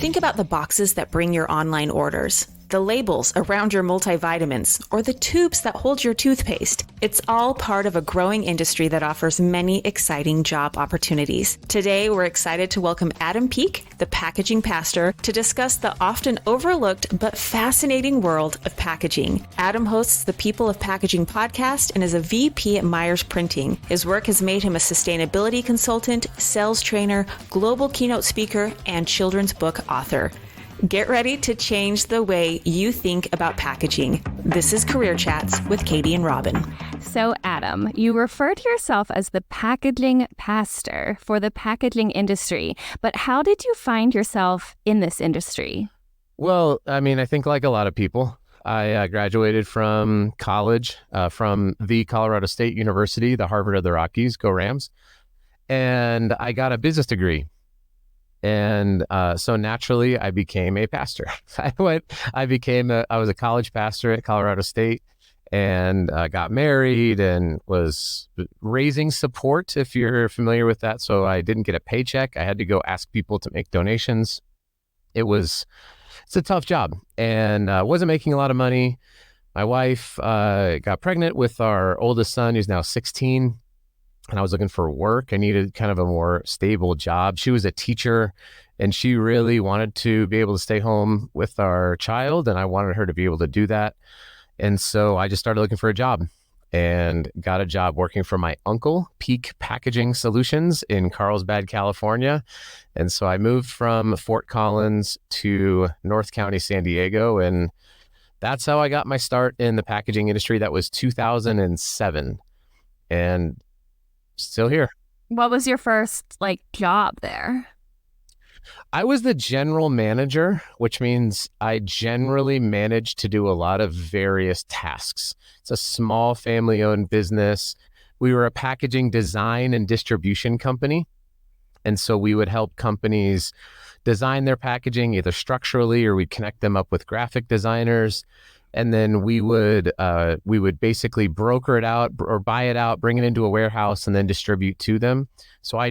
Think about the boxes that bring your online orders, the labels around your multivitamins, or the tubes that hold your toothpaste. It's all part of a growing industry that offers many exciting job opportunities. Today, we're excited to welcome Adam Peak, the packaging pastor, to discuss the often overlooked but fascinating world of packaging. Adam hosts the People of Packaging podcast and is a VP at Myers Printing. His work has made him a sustainability consultant, sales trainer, global keynote speaker, and children's book author. Get ready to change the way you think about packaging. This is Career Chats with Katie and Robin. So, Adam, you refer to yourself as the packaging pastor for the packaging industry, but how did you find yourself in this industry? Well, I think like a lot of people, I graduated from college, from the Colorado State University, the Harvard of the Rockies, go Rams, and I got a business degree. And so naturally, I became a pastor. I was a college pastor at Colorado State and got married and was raising support, if you're familiar with that. So I didn't get a paycheck. I had to go ask people to make donations. It's a tough job and wasn't making a lot of money. My wife got pregnant with our oldest son, who's now 16. And I was looking for work. I needed kind of a more stable job. She was a teacher and she really wanted to be able to stay home with our child. And I wanted her to be able to do that. And so I just started looking for a job and got a job working for my uncle, Peak Packaging Solutions in Carlsbad, California. And so I moved from Fort Collins to North County, San Diego. And that's how I got my start in the packaging industry. That was 2007. And still here. What was your first job there? I was the general manager, which means I generally managed to do a lot of various tasks. It's a small family-owned business. We were a packaging design and distribution company. And so we would help companies design their packaging either structurally or we'd connect them up with graphic designers. And then we would basically broker it out or buy it out, bring it into a warehouse, and then distribute to them. So I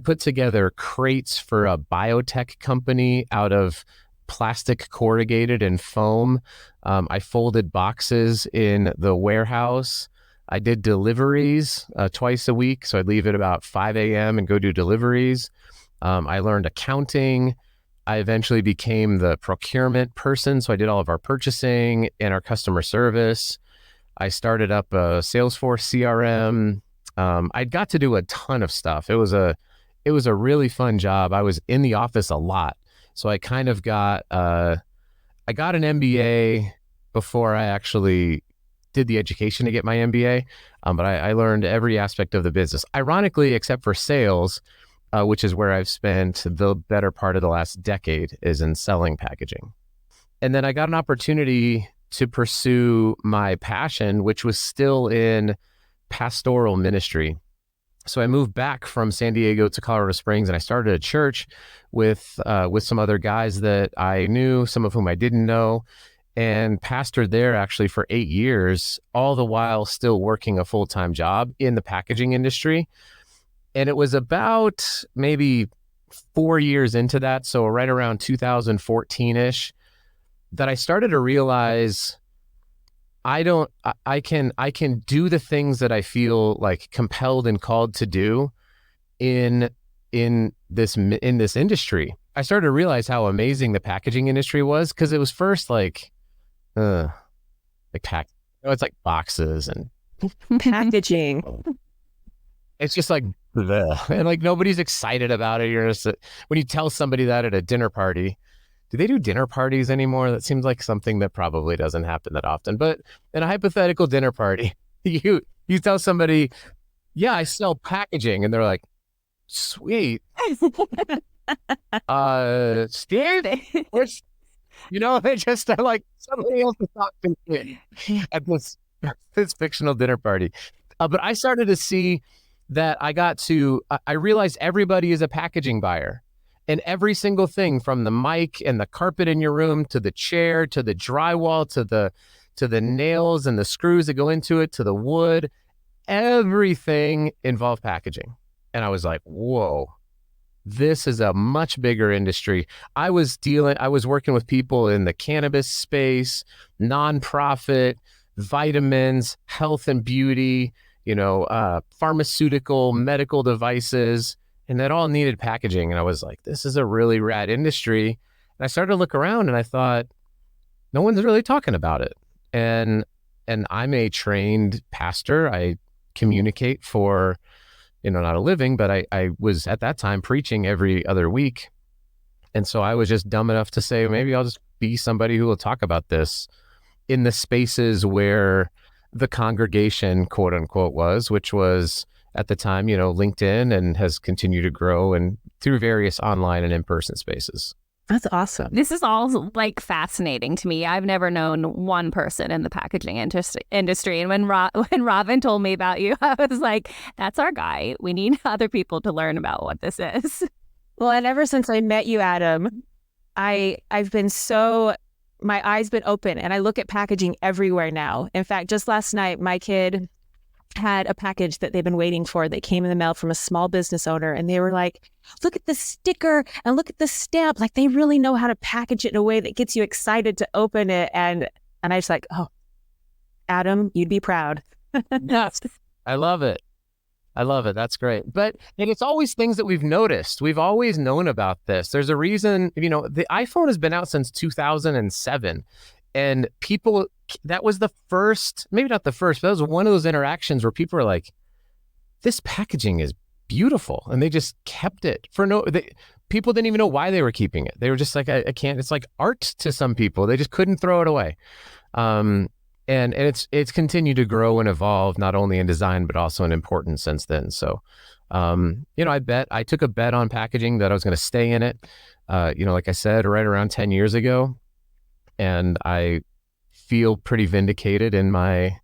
put together crates for a biotech company out of plastic corrugated and foam. I folded boxes in the warehouse. I did deliveries twice a week. So I'd leave at about 5 a.m. and go do deliveries. I learned accounting. I eventually became the procurement person. So I did all of our purchasing and our customer service. I started up a Salesforce CRM. I got to do a ton of stuff. It was a really fun job. I was in the office a lot. So I kind of got an MBA before I actually did the education to get my MBA. But I learned every aspect of the business. Ironically, except for sales, which is where I've spent the better part of the last decade, is in selling packaging. And then I got an opportunity to pursue my passion, which was still in pastoral ministry. So I moved back from San Diego to Colorado Springs and I started a church with some other guys that I knew, some of whom I didn't know, and pastored there actually for 8 years, all the while still working a full-time job in the packaging industry. And it was about maybe 4 years into that, so right around 2014-ish, that I started to realize I can do the things that I feel like compelled and called to do in this industry. I started to realize how amazing the packaging industry was because it was first it's like boxes and packaging. It's just like bleh. And nobody's excited about it. When you tell somebody that at a dinner party, do they do dinner parties anymore? That seems like something that probably doesn't happen that often. But in a hypothetical dinner party, you tell somebody, yeah, I sell packaging. And they're like, sweet. Steve? They just are like, somebody else is talking at this fictional dinner party. But I started to see that I realized everybody is a packaging buyer. And every single thing from the mic and the carpet in your room to the chair, to the drywall, to the nails and the screws that go into it, to the wood, everything involved packaging. And I was like, whoa, this is a much bigger industry. I was working with people in the cannabis space, nonprofit, vitamins, health and beauty, pharmaceutical, medical devices, and that all needed packaging. And I was like, this is a really rad industry. And I started to look around and I thought, no one's really talking about it. And I'm a trained pastor. I communicate for, not a living, but I was at that time preaching every other week. And so I was just dumb enough to say, maybe I'll just be somebody who will talk about this in the spaces where the congregation, quote unquote, which was at the time, LinkedIn, and has continued to grow and through various online and in-person spaces. That's awesome. This is all like fascinating to me. I've never known one person in the packaging industry. And when Robin told me about you, I was like, that's our guy. We need other people to learn about what this is. Well, and ever since I met you, Adam, I've been my eyes been open and I look at packaging everywhere now. In fact, just last night, my kid had a package that they've been waiting for that came in the mail from a small business owner. And they were like, look at the sticker and look at the stamp. Like, they really know how to package it in a way that gets you excited to open it. And I was like, oh, Adam, you'd be proud. Yes. I love it. That's great. And it's always things that we've noticed. We've always known about this. There's a reason, the iPhone has been out since 2007. And people, that was the first, maybe not the first, but that was one of those interactions where people were like, this packaging is beautiful. And they just kept it people didn't even know why they were keeping it. They were just like, I can't, it's like art to some people. They just couldn't throw it away. And it's continued to grow and evolve, not only in design, but also in importance since then. So, I took a bet on packaging that I was going to stay in it, like I said, right around 10 years ago. And I feel pretty vindicated in my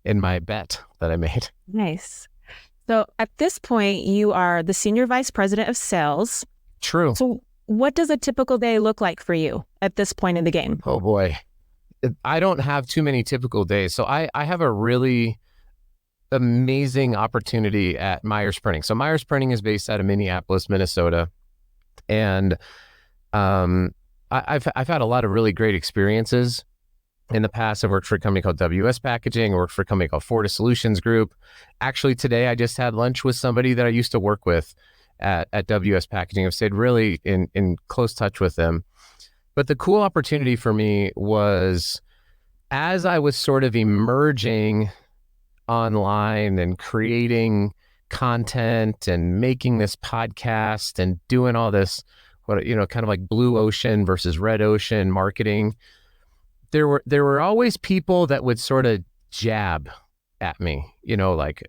bet that I made. Nice. So at this point, you are the Senior Vice President of Sales. True. So what does a typical day look like for you at this point in the game? Oh, boy. I don't have too many typical days. So I have a really amazing opportunity at Myers Printing. So Myers Printing is based out of Minneapolis, Minnesota. And I've had a lot of really great experiences in the past. I've worked for a company called WS Packaging. I worked for a company called Fortis Solutions Group. Actually, today I just had lunch with somebody that I used to work with at WS Packaging. I've stayed really in close touch with them. But the cool opportunity for me was, as I was sort of emerging online and creating content and making this podcast and doing all this, kind of like blue ocean versus red ocean marketing, there were always people that would sort of jab at me, like,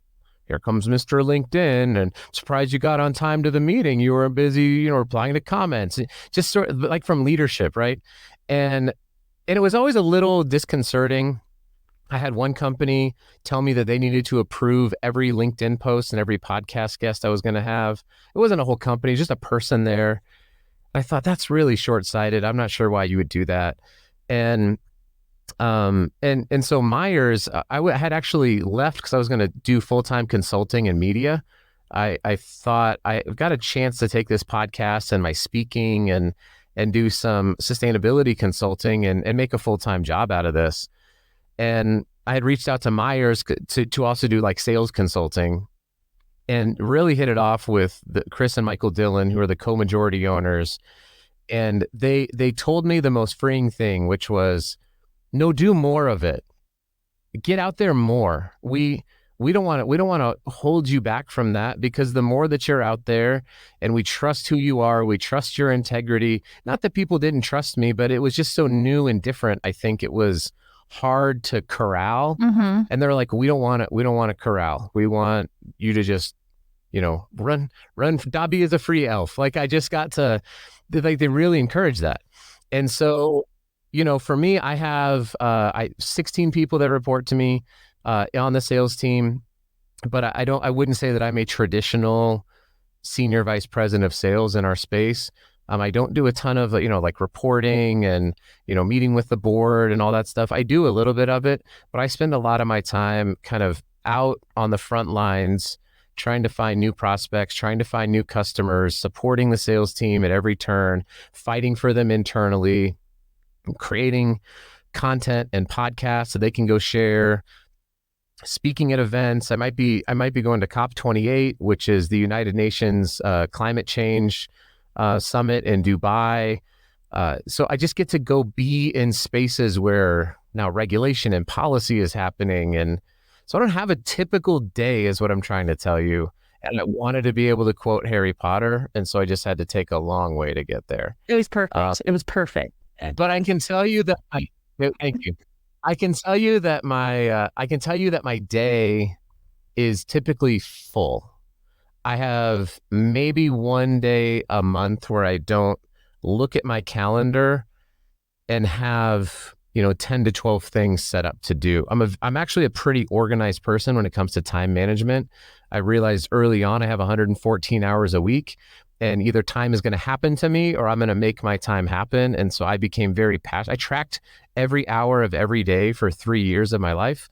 here comes Mr. LinkedIn, and surprised you got on time to the meeting. You were busy, replying to comments, just sort of like from leadership, right? And it was always a little disconcerting. I had one company tell me that they needed to approve every LinkedIn post and every podcast guest I was going to have. It wasn't a whole company, just a person there. I thought, that's really short-sighted. I'm not sure why you would do that. And so Myers, I had actually left because I was going to do full-time consulting in media. I thought I got a chance to take this podcast and my speaking and do some sustainability consulting and make a full-time job out of this. And I had reached out to Myers to also do like sales consulting, and really hit it off with Chris and Michael Dillon, who are the co-majority owners. And they told me the most freeing thing, which was, no, do more of it. Get out there more. We don't want to hold you back from that, because the more that you're out there, and we trust who you are, we trust your integrity. Not that people didn't trust me, but it was just so new and different. I think it was hard to corral. Mm-hmm. And they're like, we don't want to corral. We want you to just, run. Dobby is a free elf. Like, I just got to, they really encourage that. And so, for me, I have 16 people that report to me on the sales team, but I wouldn't say that I'm a traditional senior vice president of sales in our space. I don't do a ton of, like reporting and, meeting with the board and all that stuff. I do a little bit of it, but I spend a lot of my time kind of out on the front lines, trying to find new prospects, trying to find new customers, supporting the sales team at every turn, fighting for them internally, creating content and podcasts so they can go share, speaking at events. I might be going to COP28, which is the United Nations climate change summit in Dubai. So I just get to go be in spaces where now regulation and policy is happening. And so I don't have a typical day is what I'm trying to tell you. And I wanted to be able to quote Harry Potter. And so I just had to take a long way to get there. It was perfect. It was perfect. But I can tell you that thank you. I can tell you that my day is typically full. I have maybe one day a month where I don't look at my calendar and have 10 to 12 things set up to do. I'm actually a pretty organized person when it comes to time management. I realized early on I have 114 hours a week, and either time is going to happen to me or I'm going to make my time happen. And so I became very passionate. I tracked every hour of every day for 3 years of my life.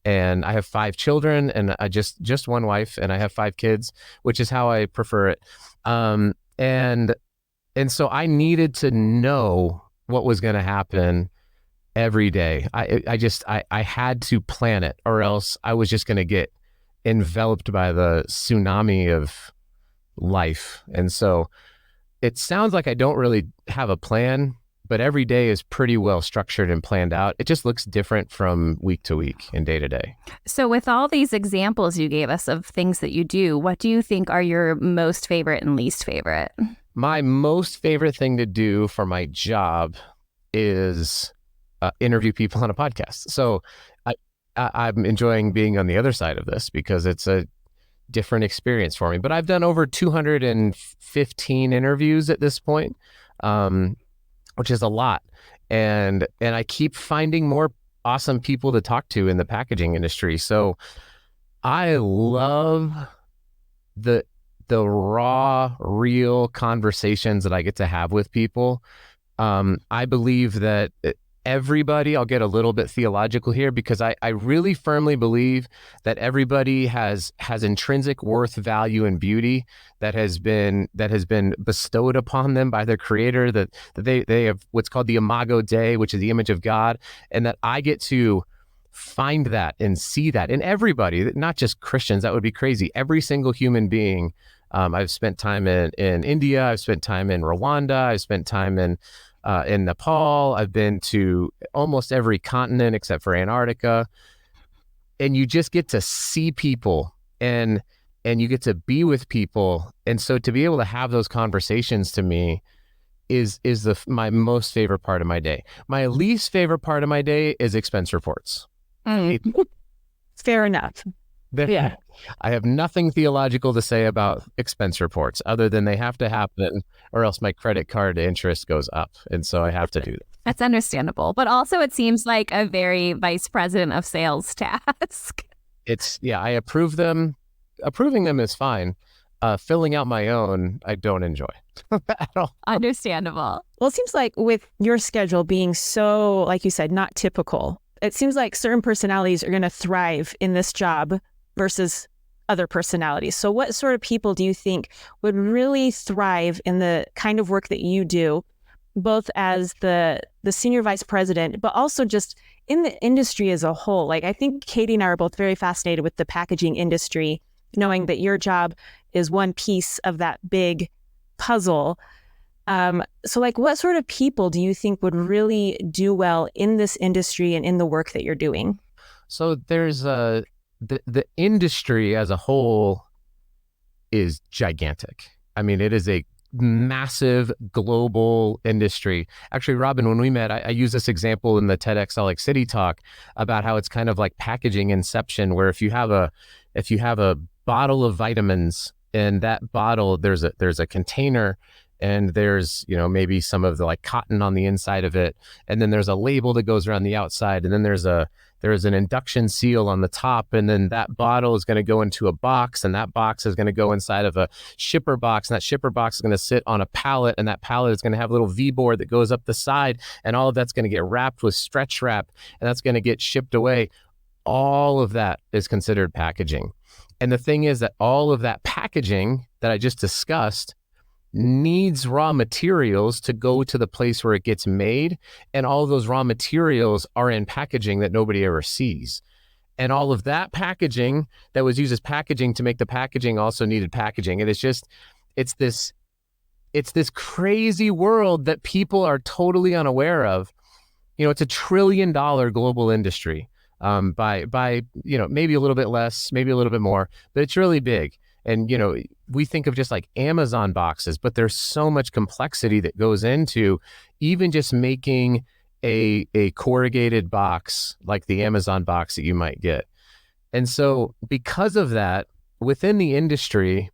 And I have 5 children, and I just one wife, and I have 5 kids, which is how I prefer it. And so I needed to know what was going to happen every day. I had to plan it, or else I was just going to get enveloped by the tsunami of life. And so it sounds like I don't really have a plan, but every day is pretty well structured and planned out. It just looks different from week to week and day to day. So with all these examples you gave us of things that you do, what do you think are your most favorite and least favorite? My most favorite thing to do for my job is interview people on a podcast. So I'm enjoying being on the other side of this because it's a different experience for me. But I've done over 215 interviews at this point, which is a lot. And I keep finding more awesome people to talk to in the packaging industry. So I love the raw, real conversations that I get to have with people. I believe that everybody, I'll get a little bit theological here, because I really firmly believe that everybody has intrinsic worth, value, and beauty that has been bestowed upon them by their creator, that they have what's called the Imago Dei, which is the image of God, and that I get to find that and see that in everybody, not just Christians. That would be crazy. Every single human being. I've spent time in India. I've spent time in Rwanda. I've spent time in Nepal. I've been to almost every continent except for Antarctica. And you just get to see people and you get to be with people. And so to be able to have those conversations, to me, is my most favorite part of my day. My least favorite part of my day is expense reports. Fair enough. Yeah. I have nothing theological to say about expense reports other than they have to happen or else my credit card interest goes up. And so I have to do that. That's understandable. But also it seems like a very vice president of sales task. I approve them. Approving them is fine. Filling out my own, I don't enjoy at all. Understandable. Well, it seems like with your schedule being so, like you said, not typical, it seems like certain personalities are going to thrive in this job versus other personalities. So what sort of people do you think would really thrive in the kind of work that you do, both as the senior vice president, but also just in the industry as a whole? Like, I think Katie and I are both very fascinated with the packaging industry, knowing that your job is one piece of that big puzzle. So like, what sort of people do you think would really do well in this industry and in the work that you're doing? So there's the industry as a whole is gigantic. I mean, it is a massive global industry. Actually, Robin, when we met, I used this example in the TEDx Salt Lake City talk about how it's kind of like packaging inception, where if you have a bottle of vitamins, and that bottle, there's a container, and there's, maybe some of the like cotton on the inside of it. And then there's a label that goes around the outside. And then there's an induction seal on the top. And then that bottle is going to go into a box, and that box is going to go inside of a shipper box. And that shipper box is going to sit on a pallet, and that pallet is going to have a little V-board that goes up the side. And all of that's going to get wrapped with stretch wrap, and that's going to get shipped away. All of that is considered packaging. And the thing is that all of that packaging that I just discussed needs raw materials to go to the place where it gets made. And all of those raw materials are in packaging that nobody ever sees. And all of that packaging that was used as packaging to make the packaging also needed packaging. And it's this crazy world that people are totally unaware of. It's $1 trillion global industry, by maybe a little bit less, maybe a little bit more, but it's really big. And, we think of just like Amazon boxes, but there's so much complexity that goes into even just making a corrugated box like the Amazon box that you might get. And so because of that, within the industry,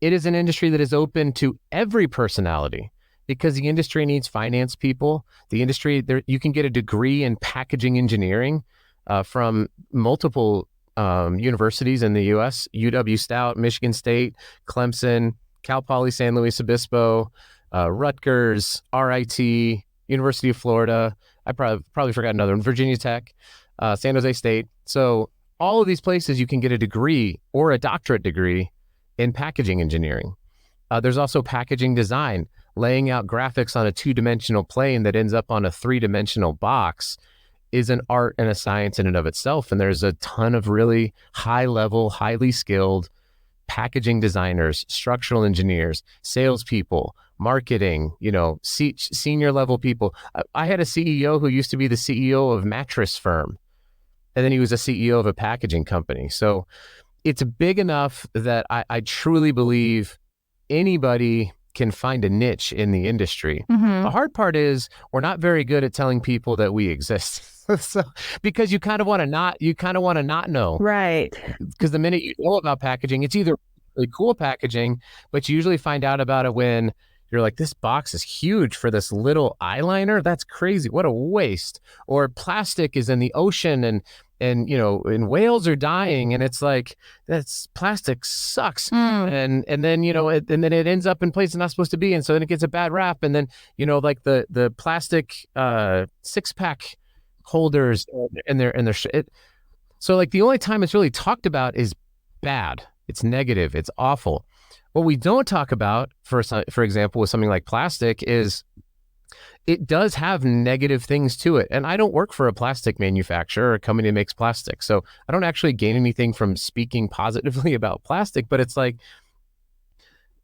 it is an industry that is open to every personality, because the industry needs finance people. The industry, you can get a degree in packaging engineering from multiple universities in the U.S., UW-Stout, Michigan State, Clemson, Cal Poly San Luis Obispo, Rutgers, RIT, University of Florida. I probably forgot another one, Virginia Tech, San Jose State. So all of these places you can get a degree or a doctorate degree in packaging engineering. There's also packaging design, laying out graphics on a 2-dimensional plane that ends up on a 3-dimensional box is an art and a science in and of itself. And there's a ton of really high level, highly skilled packaging designers, structural engineers, salespeople, marketing, senior level people. I had a CEO who used to be the CEO of a mattress firm, and then he was a CEO of a packaging company. So it's big enough that I truly believe anybody can find a niche in the industry. Mm-hmm. The hard part is we're not very good at telling people that we exist. So, because you kind of want to not know. Right. Because the minute you know about packaging, it's either really cool packaging, but you usually find out about it when you're like, this box is huge for this little eyeliner. That's crazy. What a waste. Or plastic is in the ocean and whales are dying, and it's like, that's plastic sucks. And then, and then it ends up in places it's not supposed to be. And so then it gets a bad rap. And then, like the plastic 6-pack holders and their shit. So like the only time it's really talked about is bad. It's negative. It's awful. What we don't talk about, for example, with something like plastic, is it does have negative things to it. And I don't work for a plastic manufacturer or a company that makes plastic. So I don't actually gain anything from speaking positively about plastic, but it's like,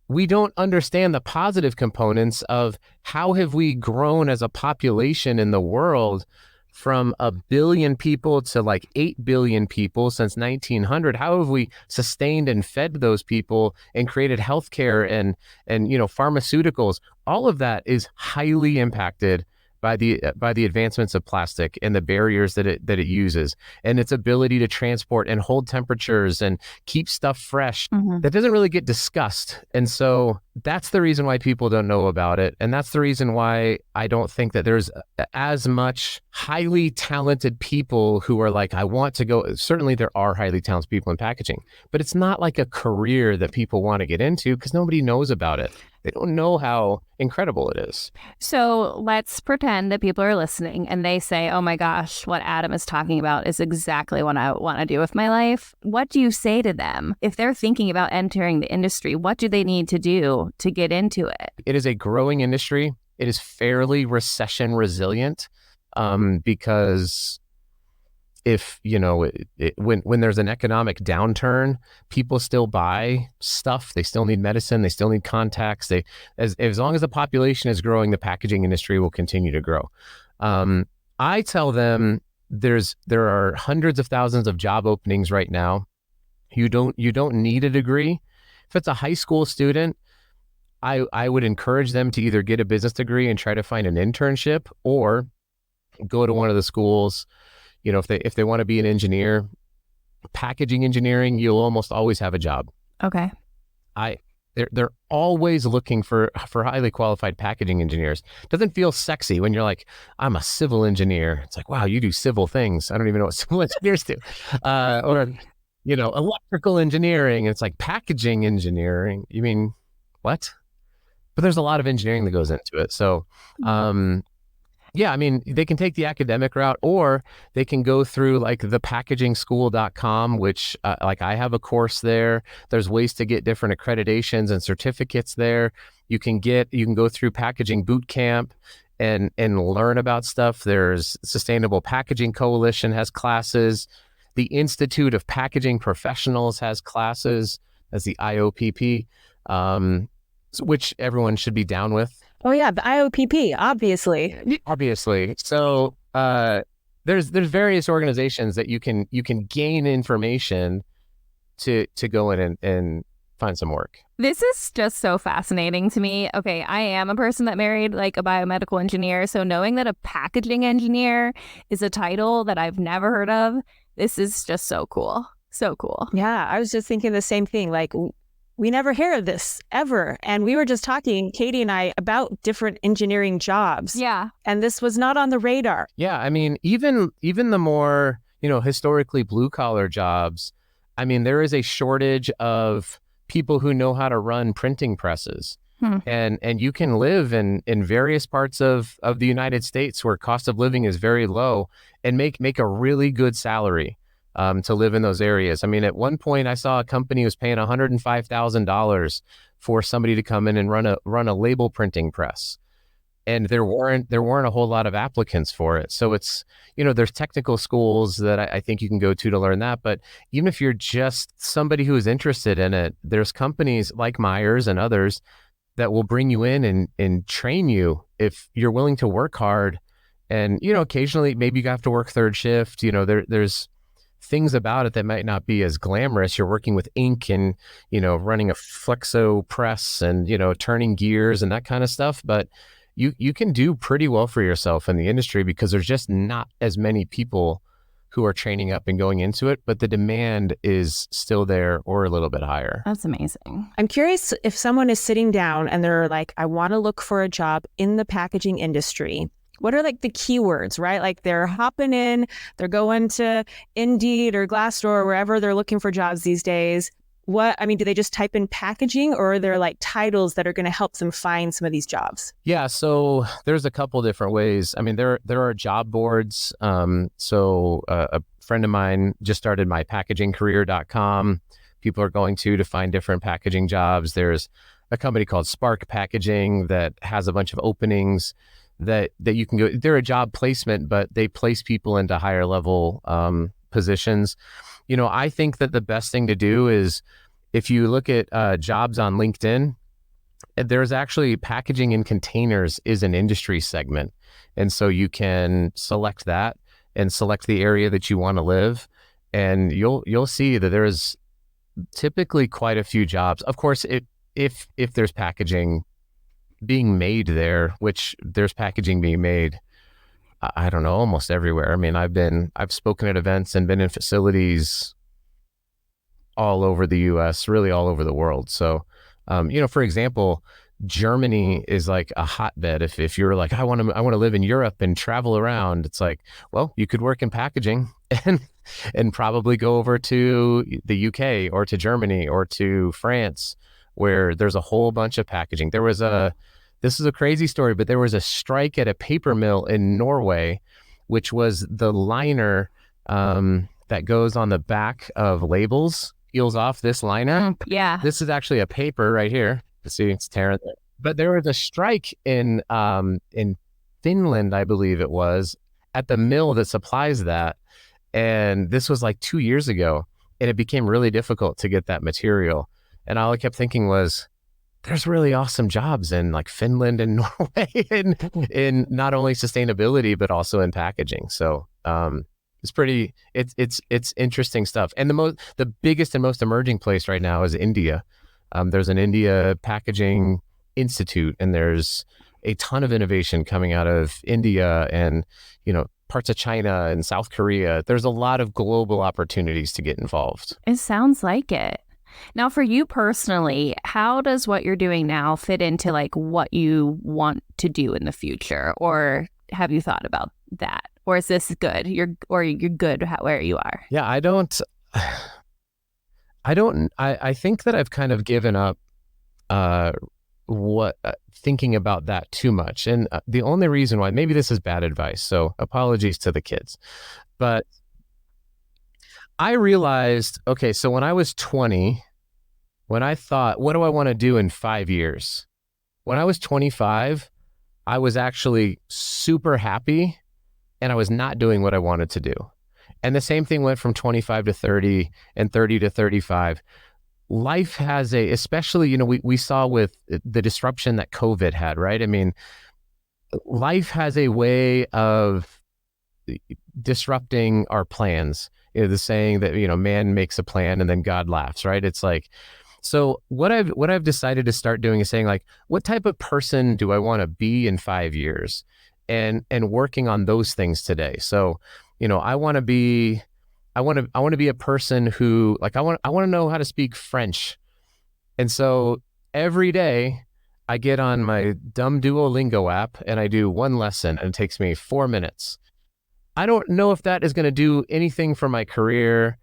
we don't understand the positive components of how have we grown as a population in the world from 1 billion people to like 8 billion people since 1900. How have we sustained and fed those people and created healthcare and pharmaceuticals? All of that is highly impacted by the advancements of plastic and the barriers that it uses, and its ability to transport and hold temperatures and keep stuff fresh. Mm-hmm. That doesn't really get discussed. And so that's the reason why people don't know about it. And that's the reason why I don't think that there's as much highly talented people who are like, I want to go. Certainly there are highly talented people in packaging, but it's not like a career that people want to get into because nobody knows about it. They don't know how incredible it is. So let's pretend that people are listening and they say, oh my gosh, what Adam is talking about is exactly what I want to do with my life. What do you say to them? If they're thinking about entering the industry, what do they need to do to get into it? It is a growing industry. It is fairly recession resilient because if, when there's an economic downturn, people still buy stuff. They still need medicine. They still need contacts. As long as the population is growing, the packaging industry will continue to grow. I tell them there are hundreds of thousands of job openings right now. You don't need a degree. If it's a high school student, I would encourage them to either get a business degree and try to find an internship, or go to one of the schools. If they want to be an engineer, packaging engineering, you'll almost always have a job. Okay. They're always looking for highly qualified packaging engineers. Doesn't feel sexy when you're like, I'm a civil engineer. It's like, wow, you do civil things. I don't even know what civil engineers do. Or electrical engineering. It's like packaging engineering. You mean what? But there's a lot of engineering that goes into it. So, Yeah, I mean, they can take the academic route, or they can go through like thepackagingschool.com, which like I have a course there. There's ways to get different accreditations and certificates there. You can go through Packaging Boot Camp and learn about stuff. There's Sustainable Packaging Coalition has classes. The Institute of Packaging Professionals has classes, as the IOPP, which everyone should be down with. Oh yeah, the IOPP, obviously. Obviously. So there's various organizations that you can gain information to go in and find some work. This is just so fascinating to me. Okay, I am a person that married like a biomedical engineer. So knowing that a packaging engineer is a title that I've never heard of, this is just so cool. So cool. Yeah, I was just thinking the same thing. Like, we never hear of this ever. And we were just talking, Katie and I, about different engineering jobs. Yeah. And this was not on the radar. Yeah, I mean, even the more, historically blue collar jobs, I mean, there is a shortage of people who know how to run printing presses. And you can live in various parts of the United States where cost of living is very low and make a really good salary to live in those areas. I mean, at one point I saw a company was paying $105,000 for somebody to come in and run a label printing press. And there weren't a whole lot of applicants for it. So it's, there's technical schools that I think you can go to learn that. But even if you're just somebody who is interested in it, there's companies like Myers and others that will bring you in and train you if you're willing to work hard. And, occasionally maybe you have to work third shift. There's things about it that might not be as glamorous. You're working with ink and, running a flexo press and, turning gears and that kind of stuff. But you can do pretty well for yourself in the industry because there's just not as many people who are training up and going into it, but the demand is still there or a little bit higher. That's amazing. I'm curious if someone is sitting down and they're like, I want to look for a job in the packaging industry. What are like the keywords, right? Like they're hopping in, they're going to Indeed or Glassdoor or wherever they're looking for jobs these days. Do they just type in packaging, or are there like titles that are going to help them find some of these jobs? Yeah, so there's a couple different ways. I mean, there are job boards. A friend of mine just started mypackagingcareer.com. People are going to find different packaging jobs. There's a company called Spark Packaging that has a bunch of openings that you can go. They're a job placement, but they place people into higher level positions. I think that the best thing to do is if you look at jobs on LinkedIn, there's actually packaging in containers is an industry segment. And so you can select that and select the area that you want to live. And you'll see that there is typically quite a few jobs. Of course, if there's packaging being made there, which there's packaging being made, I don't know, almost everywhere. I mean, I've spoken at events and been in facilities all over the US, really all over the world. So, for example, Germany is like a hotbed. If you're like, I want to live in Europe and travel around, it's like, well, you could work in packaging and probably go over to the UK or to Germany or to France, where there's a whole bunch of packaging. This is a crazy story, but there was a strike at a paper mill in Norway, which was the liner that goes on the back of labels, peels off this liner. Yeah. This is actually a paper right here. See, it's tearing. But there was a strike in Finland, I believe it was, at the mill that supplies that. And this was like 2 years ago. And it became really difficult to get that material. And all I kept thinking was, there's really awesome jobs in like Finland and Norway in not only sustainability, but also in packaging. So it's interesting stuff. And the biggest and most emerging place right now is India. There's an India Packaging Institute, and there's a ton of innovation coming out of India and, parts of China and South Korea. There's a lot of global opportunities to get involved. It sounds like it. Now, for you personally, how does what you're doing now fit into like what you want to do in the future? Or have you thought about that? Or is this good? You're good where you are? Yeah, I think that I've kind of given up thinking about that too much. And the only reason why, maybe this is bad advice, so apologies to the kids, but I realized, okay, so when I was 20, when I thought, what do I want to do in 5 years? When I was 25, I was actually super happy and I was not doing what I wanted to do. And the same thing went from 25 to 30 and 30 to 35. Life has especially, we saw with the disruption that COVID had, right? I mean, life has a way of disrupting our plans. The saying that, man makes a plan and then God laughs, right? It's like, so what I've decided to start doing is saying, like, what type of person do I want to be in 5 years, and working on those things today. So, I want to be a person who, like, I want to know how to speak French. And so every day I get on my dumb Duolingo app and I do one lesson and it takes me 4 minutes. I don't know if that is going to do anything for my career,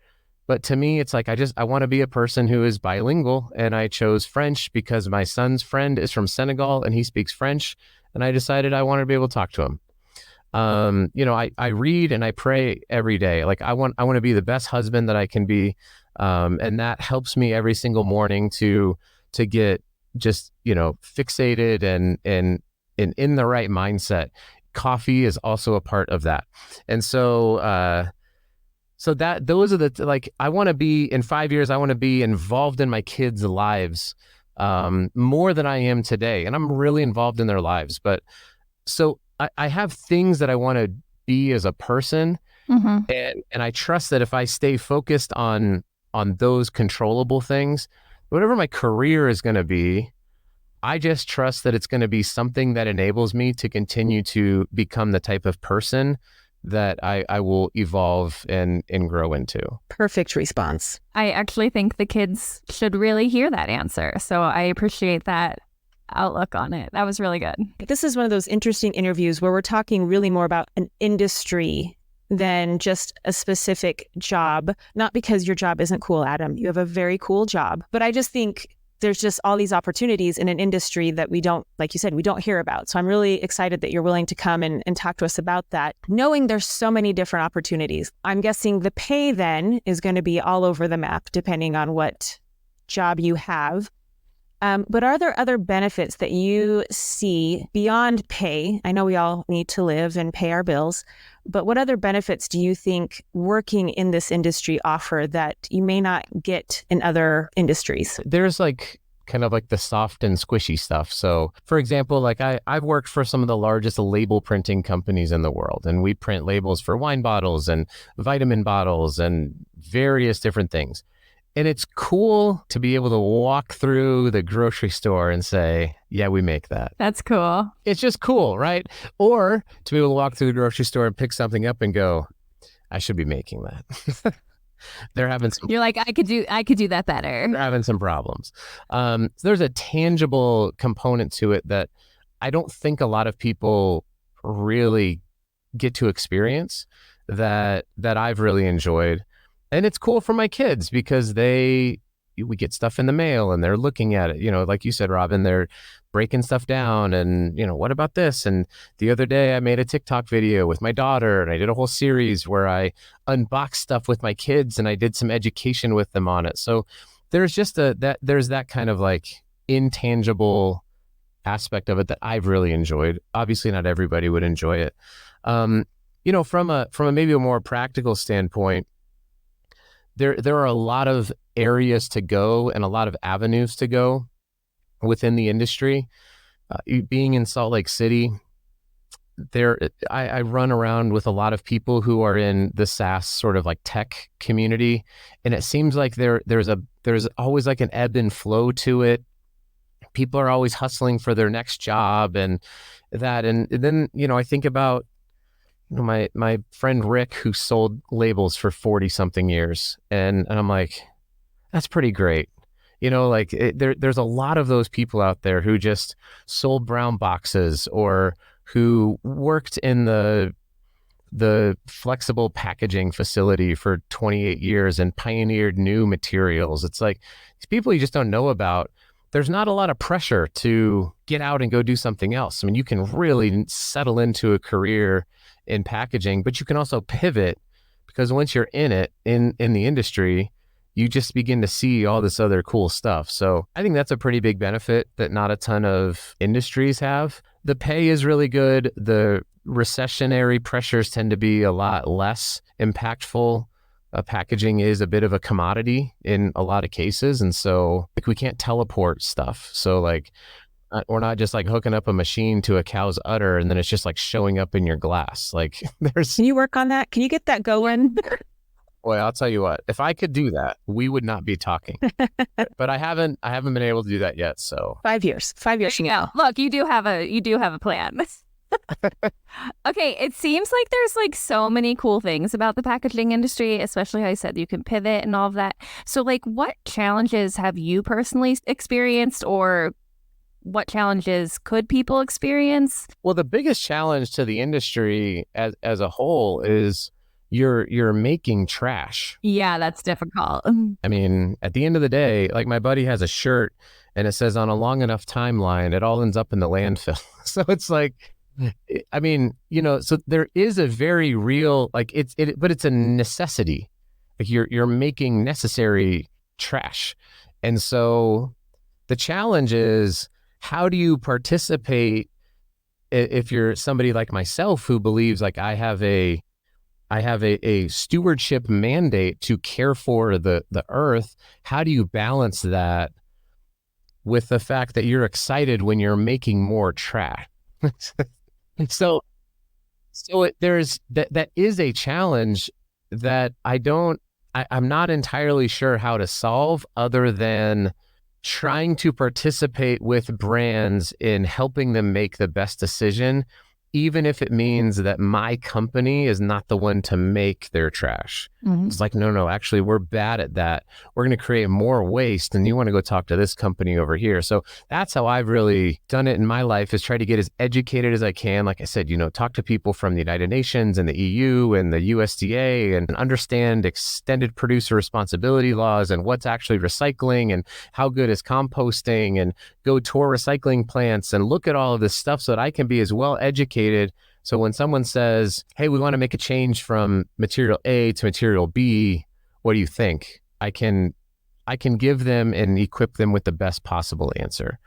but to me, it's like, I want to be a person who is bilingual, and I chose French because my son's friend is from Senegal and he speaks French, and I decided I wanted to be able to talk to him. I read and I pray every day. Like, I want to be the best husband that I can be. And that helps me every single morning to get just, fixated and in the right mindset. Coffee is also a part of that. And so, those are I want to be, in 5 years, I want to be involved in my kids' lives, more than I am today. And I'm really involved in their lives. But so I have things that I want to be as a person. Mm-hmm. And I trust that if I stay focused on those controllable things, whatever my career is going to be, I just trust that it's going to be something that enables me to continue to become the type of person that I will evolve and grow into. Perfect response. I actually think the kids should really hear that answer. So I appreciate that outlook on it. That was really good. This is one of those interesting interviews where we're talking really more about an industry than just a specific job. Not because your job isn't cool, Adam. You have a very cool job. But I just think there's just all these opportunities in an industry that we don't, like you said, we don't hear about. So I'm really excited that you're willing to come and talk to us about that, knowing there's so many different opportunities. I'm guessing the pay then is going to be all over the map, depending on what job you have. But are there other benefits that you see beyond pay? I know we all need to live and pay our bills, but what other benefits do you think working in this industry offer that you may not get in other industries? There's kind of the soft and squishy stuff. So for example, I've worked for some of the largest label printing companies in the world, and we print labels for wine bottles and vitamin bottles and various different things. And it's cool to be able to walk through the grocery store and say, yeah, we make that. That's cool. It's just cool, right? Or to be able to walk through the grocery store and pick something up and go, I should be making that. They're having some... You're like, I could do that better. They're having some problems. So there's a tangible component to it that I don't think a lot of people really get to experience that I've really enjoyed. And it's cool for my kids because we get stuff in the mail and they're looking at it, like you said, Robin, they're breaking stuff down and, what about this? And the other day I made a TikTok video with my daughter and I did a whole series where I unboxed stuff with my kids and I did some education with them on it. So there's just there's that kind of intangible aspect of it that I've really enjoyed. Obviously not everybody would enjoy it. From a maybe a more practical standpoint, there are a lot of areas to go and a lot of avenues to go within the industry. Being in Salt Lake City, I run around with a lot of people who are in the SaaS sort of tech community, and it seems like there's always an ebb and flow to it. People are always hustling for their next job and that, and then I think about my friend Rick, who sold labels for 40 something years. And I'm like, that's pretty great. There's a lot of those people out there who just sold brown boxes or who worked in the flexible packaging facility for 28 years and pioneered new materials. It's these people you just don't know about, there's not a lot of pressure to get out and go do something else. I mean, you can really settle into a career in packaging, but you can also pivot because once you're in it, in the industry, you just begin to see all this other cool stuff. So I think that's a pretty big benefit that not a ton of industries have. The pay is really good. The recessionary pressures tend to be a lot less impactful. Packaging is a bit of a commodity in a lot of cases. And so like we can't teleport stuff. So like we're not just like hooking up a machine to a cow's udder and then it's just like showing up in your glass. Like there's... Can you work on that? Can you get that going? Boy, I'll tell you what, if I could do that, we would not be talking. But I haven't been able to do that yet. So 5 years. 5 years from now. Look, you do have a plan. Okay, it seems like there's like so many cool things about the packaging industry, especially how I said you can pivot and all of that. So like what challenges have you personally experienced, or what challenges could people experience? Well, the biggest challenge to the industry as a whole is you're making trash. Yeah, that's difficult. I mean, at the end of the day, like my buddy has a shirt and it says on a long enough timeline, it all ends up in the landfill. So it's like, I mean, you know, so there is a very real, like but it's a necessity. Like you're making necessary trash. And so the challenge is, how do you participate if you're somebody like myself who believes like I have a stewardship mandate to care for the earth? How do you balance that with the fact that you're excited when you're making more trash? So there's that is a challenge that I'm not entirely sure how to solve, other than trying to participate with brands in helping them make the best decision, even if it means that my company is not the one to make their trash. Mm-hmm. It's like, no, actually, we're bad at that. We're going to create more waste, and you want to go talk to this company over here. So that's how I've really done it in my life, is try to get as educated as I can. Like I said, you know, talk to people from the United Nations and the EU and the USDA and understand extended producer responsibility laws and what's actually recycling and how good is composting, and go tour recycling plants and look at all of this stuff so that I can be as well educated. So when someone says, hey, we want to make a change from material A to material B, what do you think? I can give them and equip them with the best possible answer.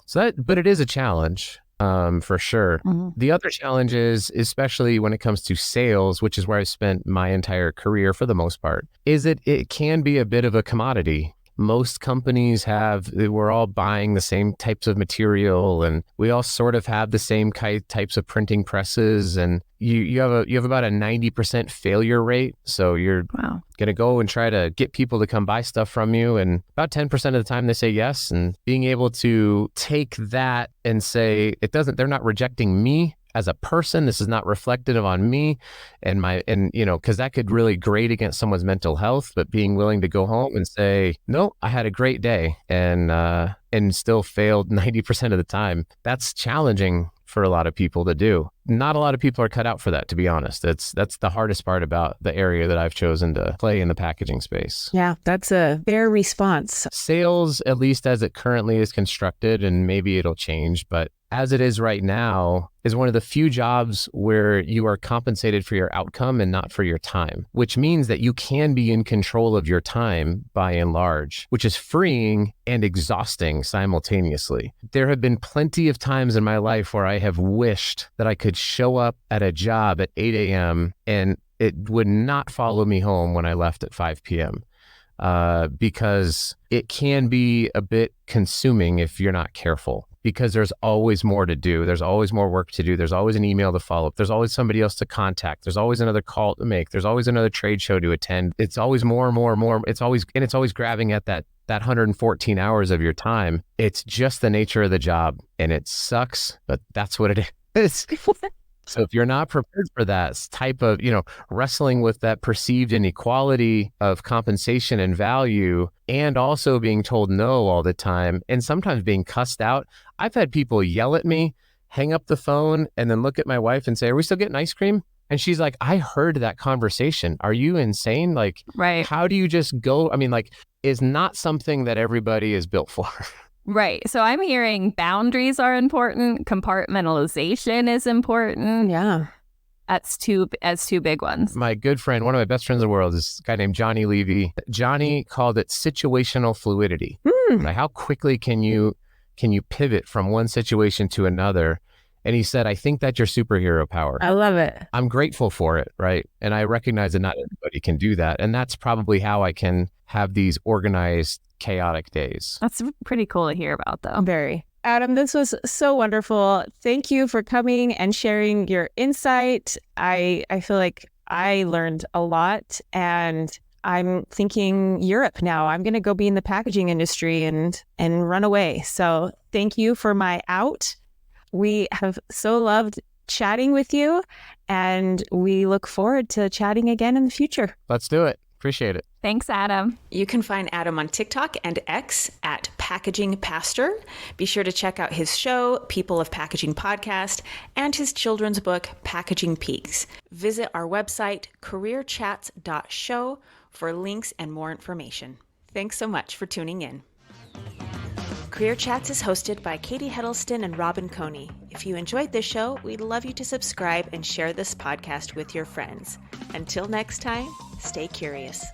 So but it is a challenge, for sure. Mm-hmm. The other challenge is, especially when it comes to sales, which is where I've spent my entire career for the most part, is it can be a bit of a commodity. Most companies we're all buying the same types of material, and we all sort of have the same types of printing presses, and you have about a 90% failure rate. So you're going to go and try to get people to come buy stuff from you, and about 10% of the time they say yes. And being able to take that and say, they're not rejecting me as a person. This is not reflective on me and you know, because that could really grate against someone's mental health. But being willing to go home and say, no, I had a great day, and still failed 90% of the time, that's challenging for a lot of people to do. Not a lot of people are cut out for that, to be honest. That's the hardest part about the area that I've chosen to play in the packaging space. Yeah, that's a fair response. Sales, at least as it currently is constructed, and maybe it'll change, but as it is right now, is one of the few jobs where you are compensated for your outcome and not for your time, which means that you can be in control of your time by and large, which is freeing and exhausting simultaneously. There have been plenty of times in my life where I have wished that I could show up at a job at 8 a.m. and it would not follow me home when I left at 5 p.m. Because it can be a bit consuming if you're not careful. Because there's always more to do. There's always more work to do. There's always an email to follow up. There's always somebody else to contact. There's always another call to make. There's always another trade show to attend. It's always more and more and more. It's always grabbing at that 114 hours of your time. It's just the nature of the job, and it sucks, but that's what it is. So if you're not prepared for that type of, you know, wrestling with that perceived inequality of compensation and value, and also being told no all the time, and sometimes being cussed out. I've had people yell at me, hang up the phone, and then look at my wife and say, are we still getting ice cream? And she's like, I heard that conversation. Are you insane? Like, right. How do you just go? I mean, like, is not something that everybody is built for. Right. So I'm hearing boundaries are important. Compartmentalization is important. Yeah. As two big ones. My good friend, one of my best friends in the world, is a guy named Johnny Levy. Johnny called it situational fluidity. Like, how quickly can you pivot from one situation to another? And he said, I think that's your superhero power. I love it. I'm grateful for it, right? And I recognize that not everybody can do that. And that's probably how I can have these organized, chaotic days. That's pretty cool to hear about, though. Very. Adam, this was so wonderful. Thank you for coming and sharing your insight. I feel like I learned a lot, and I'm thinking Europe now. I'm going to go be in the packaging industry and run away. So thank you for my out. We have so loved chatting with you, and we look forward to chatting again in the future. Let's do it. Appreciate it. Thanks, Adam. You can find Adam on TikTok and X at Packaging Pastor. Be sure to check out his show, People of Packaging Podcast, and his children's book, Packaging Peaks. Visit our website, careerchats.show, for links and more information. Thanks so much for tuning in. Career Chats is hosted by Katie Hedleston and Robin Coney. If you enjoyed this show, we'd love you to subscribe and share this podcast with your friends. Until next time, stay curious.